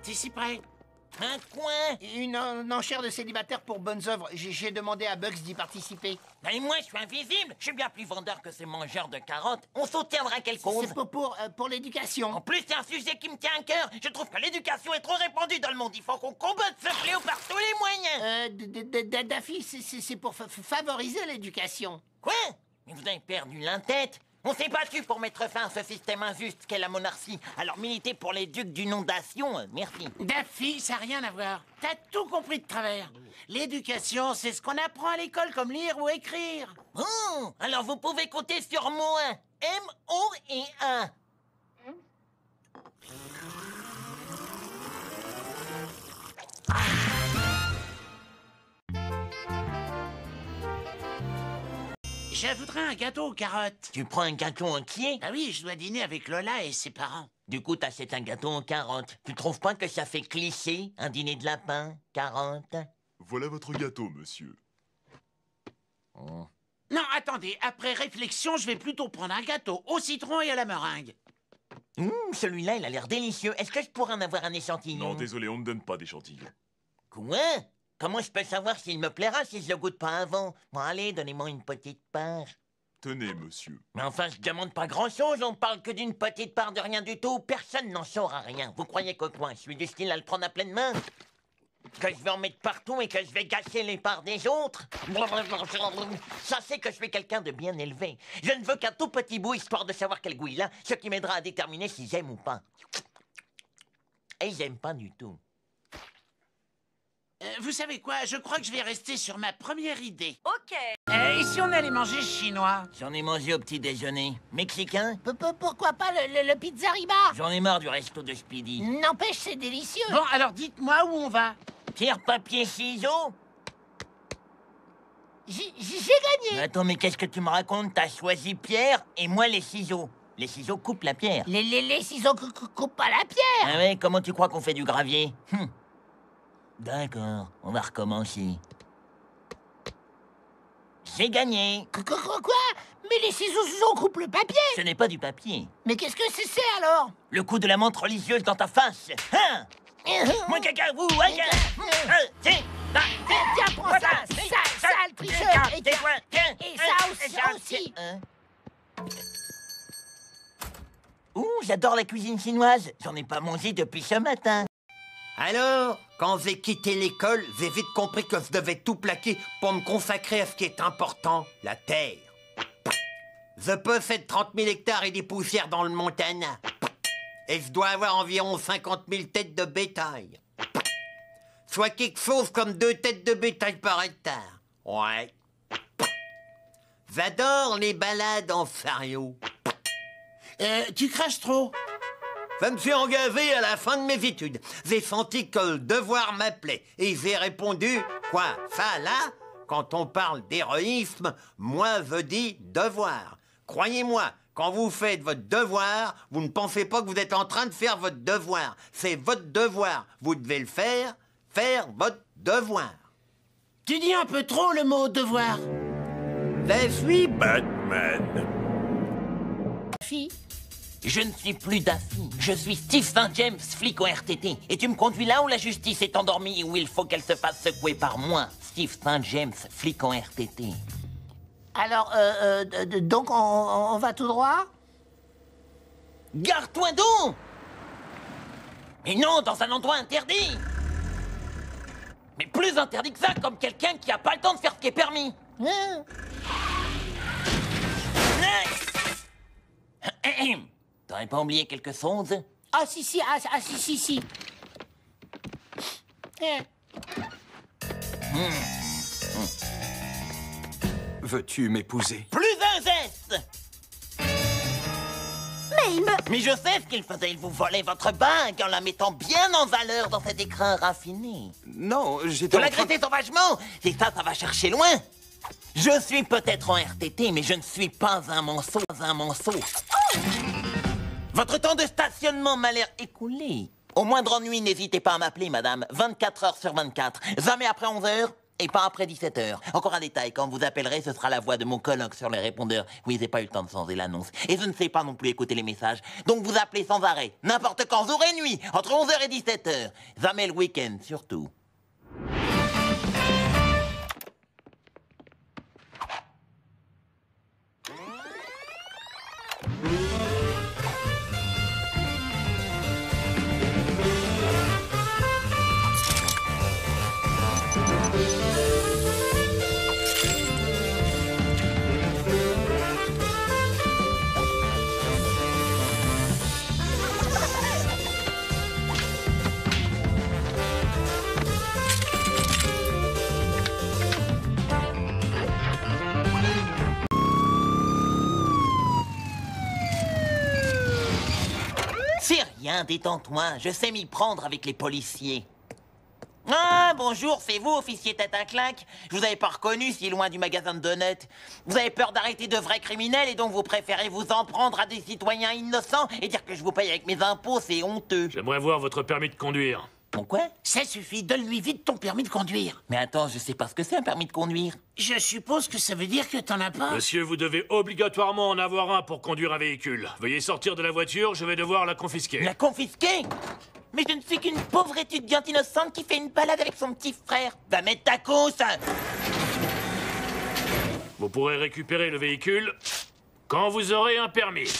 participerai. Un coin. Une enchère de célibataires pour bonnes œuvres. J'ai demandé à Bugs d'y participer. Et moi, je suis invisible. Je suis bien plus vendeur que ces mangeurs de carottes. On soutiendra quelle cause? C'est pour l'éducation. En plus, c'est un sujet qui me tient à cœur. Je trouve que l'éducation est trop répandue dans le monde. Il faut qu'on combatte ce fléau par tous les moyens. Daffy, c'est pour favoriser l'éducation. Quoi? Mais vous avez perdu l'in-tête. On s'est battu pour mettre fin à ce système injuste qu'est la monarchie. Alors militez pour les ducs d'inondation, merci. Daffy, ça n'a rien à voir. T'as tout compris de travers. L'éducation, c'est ce qu'on apprend à l'école, comme lire ou écrire. Oh, alors vous pouvez compter sur moi. M-O-E-A. Je voudrais un gâteau aux carottes. Tu prends un gâteau entier? Ah oui, je dois dîner avec Lola et ses parents. Du coup, t'achètes un gâteau en carottes. Tu trouves pas que ça fait cliché, un dîner de lapin, carottes? Voilà votre gâteau, monsieur. Oh. Non, attendez, après réflexion, je vais plutôt prendre un gâteau au citron et à la meringue. Celui-là, il a l'air délicieux. Est-ce que je pourrais en avoir un échantillon? Non, désolé, on ne donne pas d'échantillon. Quoi? Comment je peux savoir s'il me plaira si je le goûte pas avant? Bon, allez, donnez-moi une petite part. Tenez, monsieur. Mais enfin, je demande pas grand-chose, on parle que d'une petite part de rien du tout. Personne n'en saura rien. Vous croyez que quoi? Je suis du style à le prendre à pleine main? Que je vais en mettre partout et que je vais gâcher les parts des autres? Ça, c'est que je suis quelqu'un de bien élevé. Je ne veux qu'un tout petit bout, histoire de savoir quel goût il a, ce qui m'aidera à déterminer si j'aime ou pas. Et j'aime pas du tout. Vous savez quoi? Je crois que je vais rester sur ma première idée. Ok. Et si on allait manger chinois? J'en ai mangé au petit déjeuner. Mexicain? Pourquoi pas le Pizzariba? J'en ai marre du resto de Speedy. N'empêche, c'est délicieux. Bon, alors dites-moi où on va. Pierre, papier, ciseaux? J'ai gagné. Attends, mais qu'est-ce que tu me racontes? T'as choisi Pierre et moi les ciseaux. Les ciseaux coupent la pierre. Les ciseaux coupent pas la pierre. Ah ouais, comment tu crois qu'on fait du gravier? D'accord, on va recommencer. J'ai gagné. Quoi? Mais les ciseaux coupent le papier. Ce n'est pas du papier. Mais qu'est-ce que c'est alors? Le coup de la montre religieuse dans ta face. Hein? Moi, caca, vous, Tiens, prends ça, sale tricheur. Et ça aussi. Ouh, j'adore la cuisine chinoise. J'en ai pas mangé depuis ce matin. Alors, quand j'ai quitté l'école, j'ai vite compris que je devais tout plaquer pour me consacrer à ce qui est important, la terre. Je possède 30 000 hectares et des poussières dans le Montana. Et je dois avoir environ 50 000 têtes de bétail. Soit quelque chose comme 2 têtes de bétail par hectare. Ouais. J'adore les balades en chariot. Tu craches trop. Je me suis engagé à la fin de mes études. J'ai senti que le devoir m'appelait. Et j'ai répondu, quoi, ça là? Quand on parle d'héroïsme, moi je dis devoir. Croyez-moi, quand vous faites votre devoir, vous ne pensez pas que vous êtes en train de faire votre devoir. C'est votre devoir. Vous devez le faire votre devoir. Tu dis un peu trop le mot devoir. Je suis Batman. Fille. Je ne suis plus Daffy. Je suis Steve St. James, flic au RTT. Et tu me conduis là où la justice est endormie et où il faut qu'elle se fasse secouer par moi. Steve St. James, flic au RTT. Alors, donc on va tout droit? Garde-toi donc! Mais non, dans un endroit interdit! Mais plus interdit que ça, comme quelqu'un qui a pas le temps de faire ce qui est permis. T'aurais pas oublié quelque chose? Ah si. Veux-tu m'épouser? Plus un geste! Mais je sais ce qu'il faisait, il vous volait votre bague en la mettant bien en valeur dans cet écran raffiné. Non, j'étais Vous l'agrétez sauvagement, et ça va chercher loin. Je suis peut-être en RTT, mais je ne suis pas un manceau, Votre temps de stationnement m'a l'air écoulé. Au moindre ennui, n'hésitez pas à m'appeler, madame. 24 heures sur 24. Jamais après 11 heures. Et pas après 17h. Encore un détail, quand vous appellerez, ce sera la voix de mon coloc sur les répondeurs. Oui, j'ai pas eu le temps de changer l'annonce. Et je ne sais pas non plus écouter les messages. Donc vous appelez sans arrêt. N'importe quand, jour et nuit. Entre 11h et 17h. Jamais le week-end, surtout. C'est rien, détends-toi, je sais m'y prendre avec les policiers. Ah, bonjour, c'est vous, officier tête à claque? Je vous avais pas reconnu si loin du magasin de donuts. Vous avez peur d'arrêter de vrais criminels et donc vous préférez vous en prendre à des citoyens innocents et dire que je vous paye avec mes impôts, c'est honteux. J'aimerais voir votre permis de conduire. Pourquoi? Ça suffit, donne-lui vite ton permis de conduire. Mais attends, je sais pas ce que c'est un permis de conduire. Je suppose que ça veut dire que t'en as pas. Monsieur, vous devez obligatoirement en avoir un pour conduire un véhicule. Veuillez sortir de la voiture, je vais devoir la confisquer. La confisquer? Mais je ne suis qu'une pauvre étudiante innocente qui fait une balade avec son petit frère. Va mettre ta cause. Vous pourrez récupérer le véhicule quand vous aurez un permis.